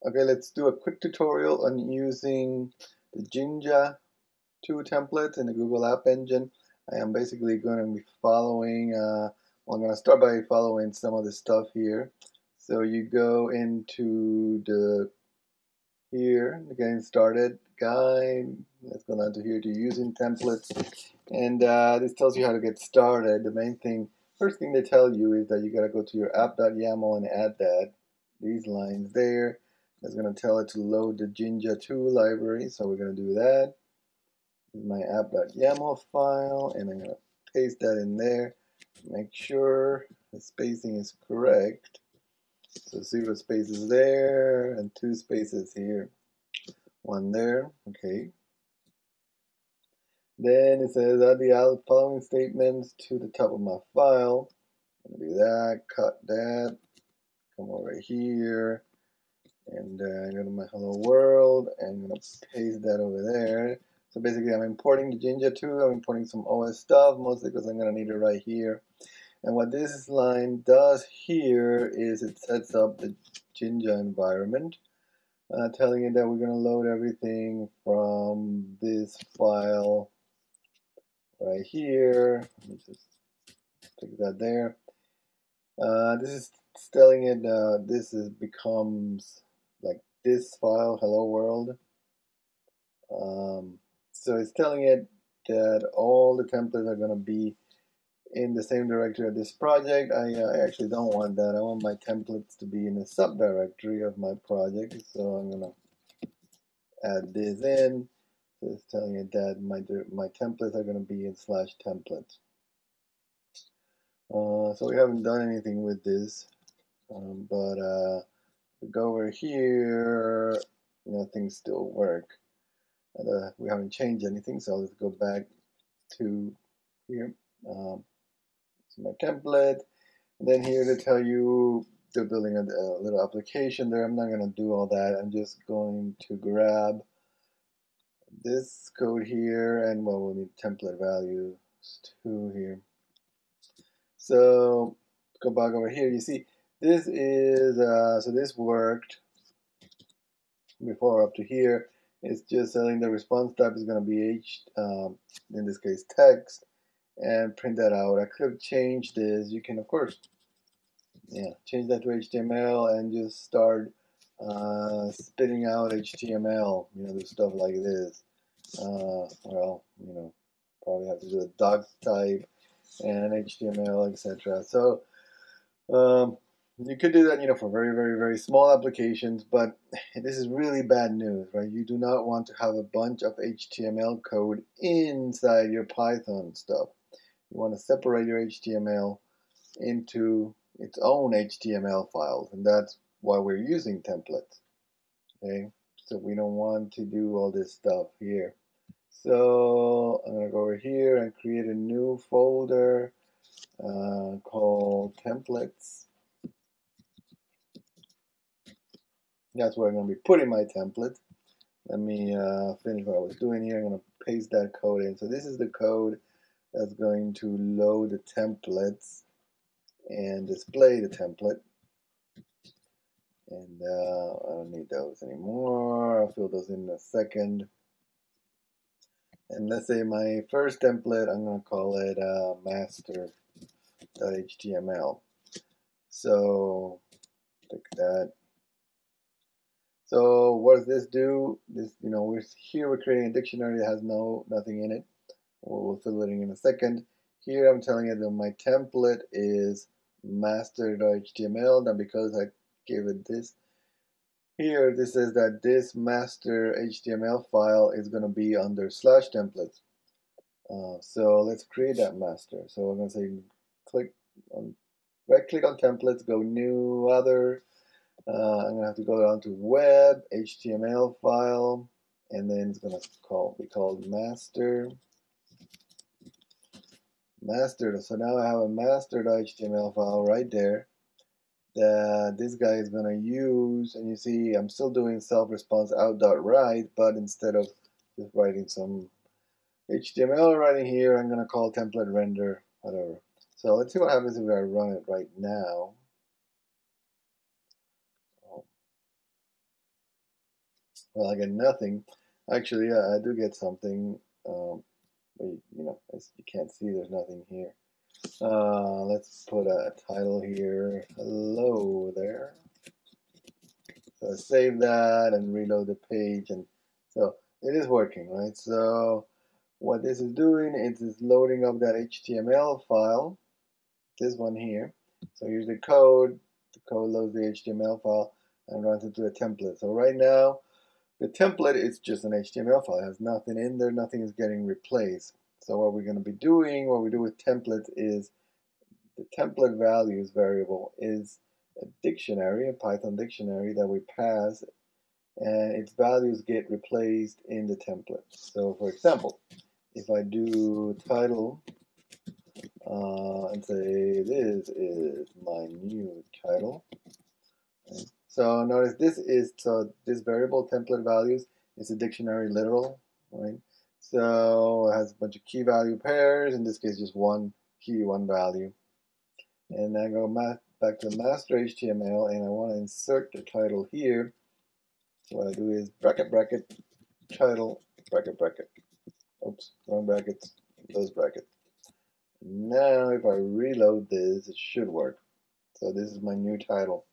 Okay, let's do a quick tutorial on using the Jinja2 template in the Google App Engine. I am basically going to be following, well, I'm going to start by following some of the stuff here. So you go into here, getting started guide. Let's go down to here to using templates. And this tells you how to get started. The main thing, first thing they tell you is that you got to go to your app.yaml and add these lines there. That's going to tell it to load the Jinja2 library, so we're going to do that. This is my app.yaml file, and I'm going to paste that in there. Make sure the spacing is correct. So 0 spaces there, and 2 spaces here. 1 there, okay. Then it says add the following statements to the top of my file. I'm going to do that, cut that, come over here, and go to my hello world, and I'm going to paste that over there. So basically I'm importing the Jinja2, I'm importing some OS stuff, mostly because I'm going to need it right here. And what this line does here is it sets up the Jinja environment, telling it that we're going to load everything from this file right here. Let me just take that there. This is telling it becomes like this file, hello world. So it's telling it that all the templates are going to be in the same directory of this project. I actually don't want that. I want my templates to be in the subdirectory of my project. So I'm going to add this in. So it's telling it that my templates are going to be in /templates. So we haven't done anything with this, but we go over here, things still work. And we haven't changed anything, so let's go back to here. It's my template. And then here to tell you they're building a little application there. I'm not going to do all that. I'm just going to grab this code here, and well, we'll need template values too here. So go back over here. You see, this is so this worked before up to here. It's just telling the response type is going to be in this case text, and print that out. I could have changed this. You can of course, change that to HTML and just start spitting out HTML. Do stuff like this. Well, probably have to do a doc type and HTML, etc. So you could do that, for very, very, very small applications, but this is really bad news, right? You do not want to have a bunch of HTML code inside your Python stuff. You want to separate your HTML into its own HTML files, and that's why we're using templates, okay? So we don't want to do all this stuff here. So I'm going to go over here and create a new folder called templates. That's where I'm going to be putting my template. Let me finish what I was doing here. I'm going to paste that code in. So this is the code that's going to load the templates and display the template. And I don't need those anymore. I'll fill those in a second. And let's say my first template, I'm going to call it master.html. So pick that. So what does this do? This, we're creating a dictionary that has nothing in it. We'll fill it in a second. Here I'm telling it that my template is master.html. Now because I gave it this, here this says that this master HTML file is going to be under /templates. So let's create that master. So I'm going to say right click on templates, go new, other. I'm going to have to go down to web, HTML file, and then it's going to be called master. So now I have a master.html file right there that this guy is going to use, and you see I'm still doing self-response out.write, but instead of just writing some HTML writing here, I'm going to call template render, whatever. So let's see what happens if I run it right now. Well, I get nothing. Actually, I do get something. But as you can't see, there's nothing here. Let's put a title here. Hello there. So save that and reload the page, and so it is working, right? So what this is doing is it's loading up that HTML file, this one here. So here's the code. The code loads the HTML file and runs it to a template. So right now, the template is just an HTML file. It has nothing in there. Nothing is getting replaced. So what we're going to be doing, what we do with templates is the template values variable is a dictionary, a Python dictionary that we pass, and its values get replaced in the template. So for example, if I do title and say this is my new title, right? So notice this variable template values is a dictionary literal, right? So it has a bunch of key value pairs, in this case just one key, one value. And I go back to master HTML and I want to insert the title here. So what I do is bracket, bracket, title, bracket, bracket. Oops, wrong brackets, those brackets. Now if I reload this, it should work. So this is my new title.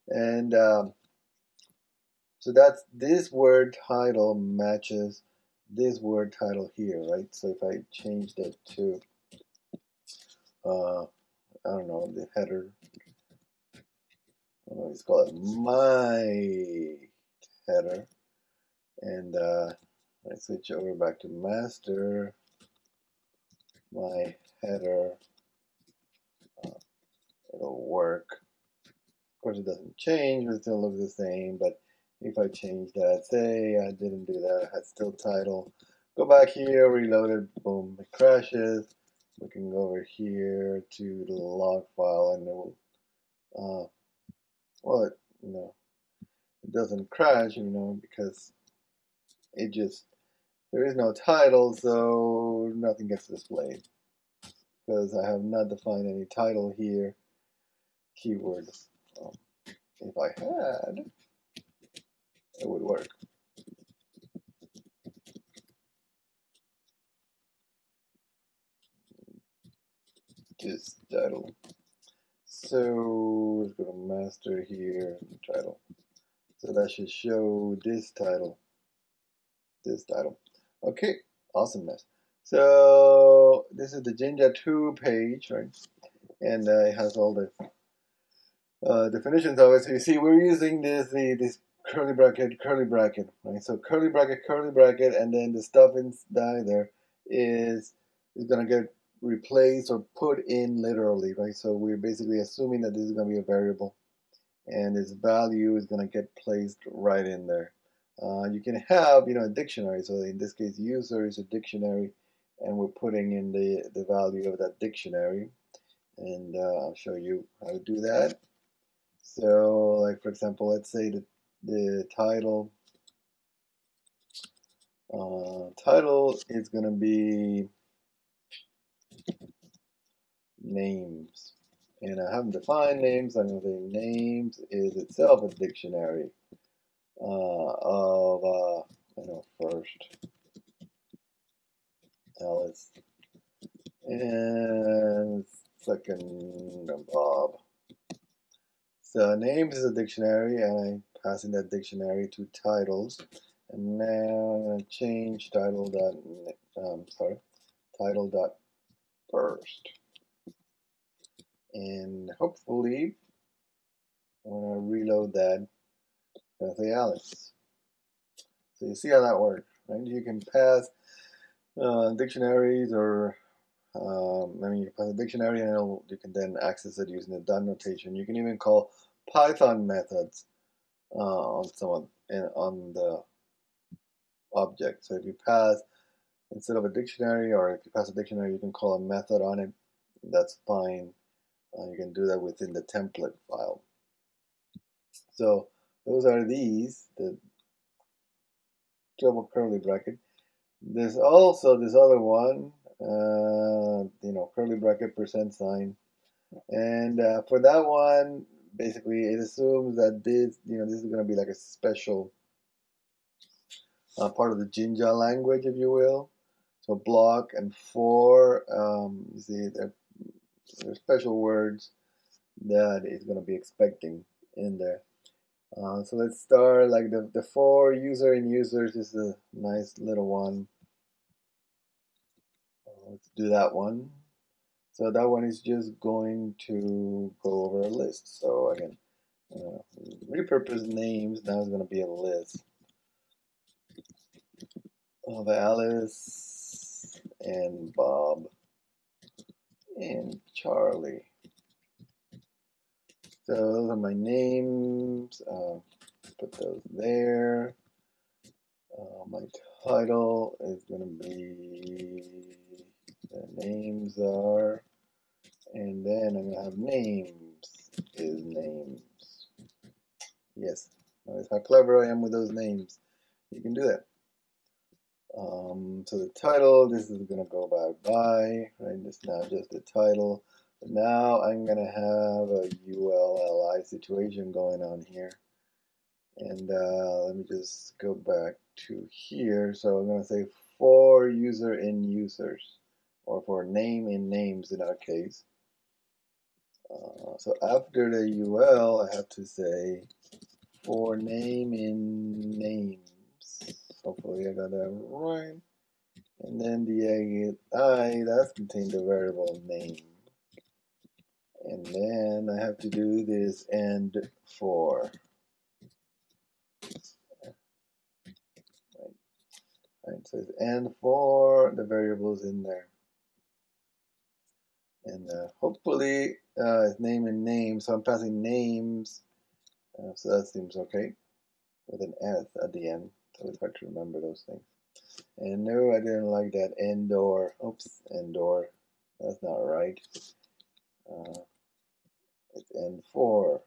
And so that's this word title matches this word title here, right? So if I change that to, I don't know, the header, let's call it my header, and I switch over back to master, my header, it'll work. Of course, it doesn't change, but it still looks the same. But if I change that, say I didn't do that, I had still title, go back here, reload it, boom, it crashes. We can go over here to the log file, and it will, well, it doesn't crash, because it just, there is no title, so nothing gets displayed because I have not defined any title here keyword. If I had, it would work. This title. So let's go to master here, title. So that should show this title. This title. Okay, awesomeness. So this is the Jinja2 page, right? And it has all the definitions of it. So you see, we're using this curly bracket, right? So curly bracket, and then the stuff inside there is gonna get replaced or put in literally, right? So we're basically assuming that this is gonna be a variable, and its value is gonna get placed right in there. You can have, a dictionary. So in this case, user is a dictionary, and we're putting in the value of that dictionary. And I'll show you how to do that. So, like for example, let's say the title is going to be names, and I haven't defined names. I'm going to say names is itself a dictionary of first Alice and second Bob. So names is a dictionary, and I pass in that dictionary to titles. And now I'm going to change title dot first. And hopefully, when I reload that, it's going to say Alice. So you see how that works, right? You can pass dictionaries, or you can pass a dictionary, and you can then access it using the dot notation. You can even call Python methods on the object. So if you pass, instead of a dictionary, or if you pass a dictionary, you can call a method on it. That's fine. You can do that within the template file. So those are the double curly bracket. There's also this other one, curly bracket %sign. And for that one, basically it assumes that this is going to be like a special part of the Jinja language, if you will. So block and for, you see, there are special words that it's going to be expecting in there. So let's start like the for user and users is a nice little one. Let's do that one. So that one is just going to go over a list. So again, repurpose names. Now it's going to be a list of Alice and Bob and Charlie. So those are my names. Put those there. My title is going to be the names are, and then I'm going to have names is names. Yes, notice how clever I am with those names. You can do that. So the title, this is going to go by, right? This is now just the title. But now I'm going to have a ULLI situation going on here. And let me just go back to here. So I'm going to say for user in users, or for name in names in our case. So after the UL, I have to say for name in names. Hopefully I got that right. And then the I, that's contained the variable name. And then I have to do this and for. Right, so it's and for the variables in there. And hopefully it's name and name, so I'm passing names. So that seems okay. With an S at the end, so it's hard to remember those things. And no, I didn't like that and or. Oops, and or. That's not right. It's and for.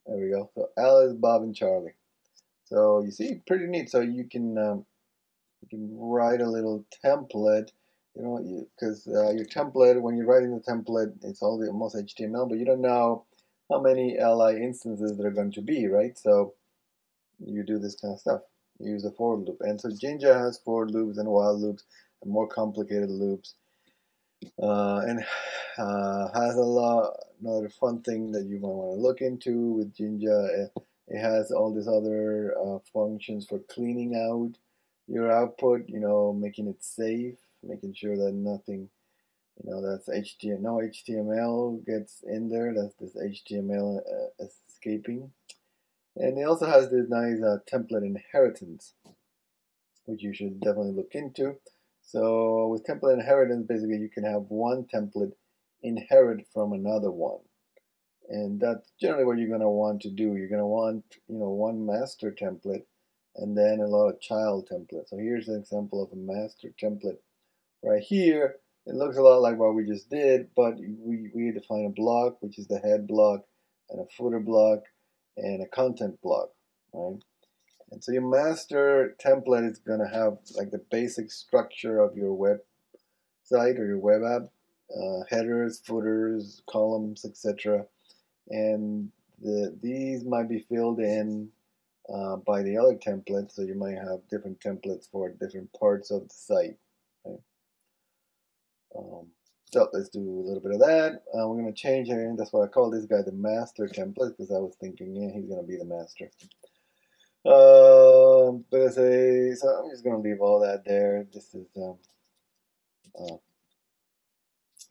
There we go. So Alice, Bob, and Charlie. So you see, pretty neat. So you can write a little template, you know, because your template, when you're writing the template, it's almost HTML, but you don't know how many li instances there are going to be, right? So you do this kind of stuff. You use a for loop, and so Jinja has for loops and while loops and more complicated loops, and has a lot. Another fun thing that you might want to look into with Jinja, it has all these other functions for cleaning out your output, you know, making it safe, making sure that nothing, you know, that's HTML, no HTML gets in there, that's this HTML escaping. And it also has this nice template inheritance, which you should definitely look into. So with template inheritance, basically you can have one template inherit from another one. And that's generally what you're going to want to do. You're going to want, you know, one master template and then a lot of child templates. So here's an example of a master template right here. It looks a lot like what we just did, but we define a block, which is the head block, and a footer block, and a content block, right? And so your master template is going to have like the basic structure of your website or your web app, headers, footers, columns, etc. And these might be filled in by the other templates, so you might have different templates for different parts of the site. Right? So let's do a little bit of that. We're going to change here. That's why I call this guy the master template, because I was thinking, yeah, he's going to be the master. But I say, so I'm just going to leave all that there. This is,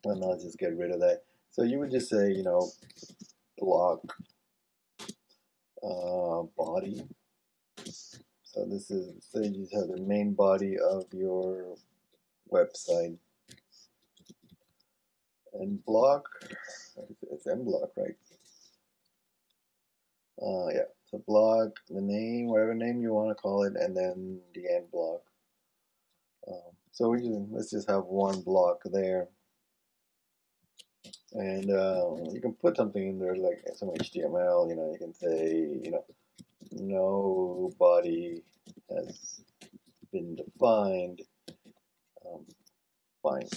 and I'll just get rid of that. So you would just say, you know, block body. So this is, so you just have the main body of your website. And block, it's M block, right? Yeah, so block, the name, whatever name you want to call it, and then the end block. So let's just have one block there. And you can put something in there like some HTML, you know, you can say, you know, no body has been defined. Fine.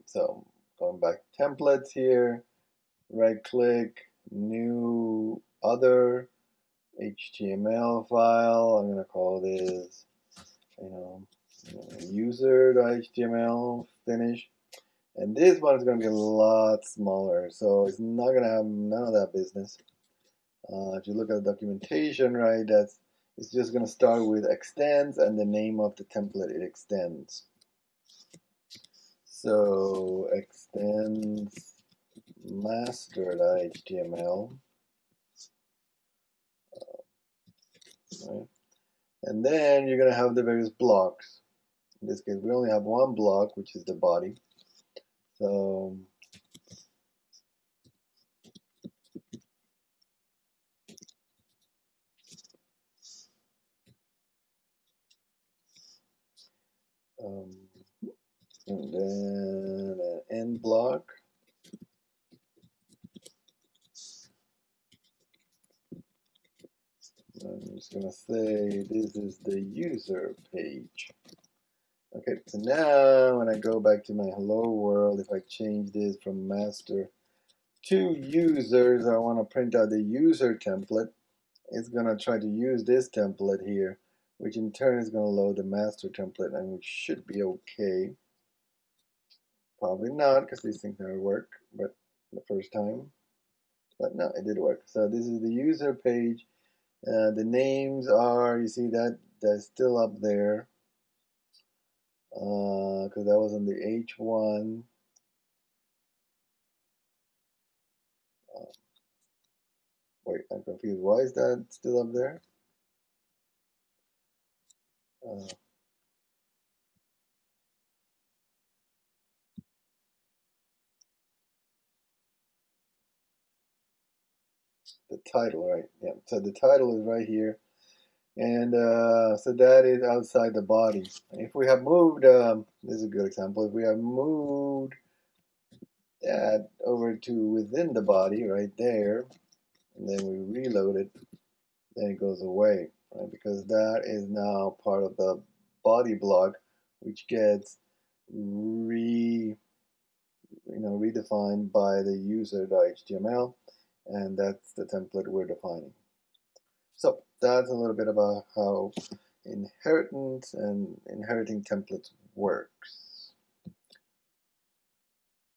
So going back to templates here, right click, new, other, HTML file. I'm gonna call this, user.html finish. And this one is going to be a lot smaller, so it's not going to have none of that business. If you look at the documentation, right, it's just going to start with extends and the name of the template it extends. So extends master.html, right? And then you're going to have the various blocks. In this case, we only have one block, which is the body. So and then an end block. I'm just going to say this is the user page. Okay, so now when I go back to my hello world, if I change this from master to users, I want to print out the user template. It's going to try to use this template here, which in turn is going to load the master template, and we should be okay. Probably not, because these things never work, but the first time. But no, it did work. So this is the user page. The names are, you see that's still up there, because that was on the H1. Wait, I'm confused. Why is that still up there? The title, right? Yeah, so the title is right here. And so that is outside the body. If we have moved, this is a good example. If we have moved that over to within the body, right there, and then we reload it, then it goes away, right? Because that is now part of the body block, which gets redefined by the user.html, and that's the template we're defining. So that's a little bit about how inheritance and inheriting templates works.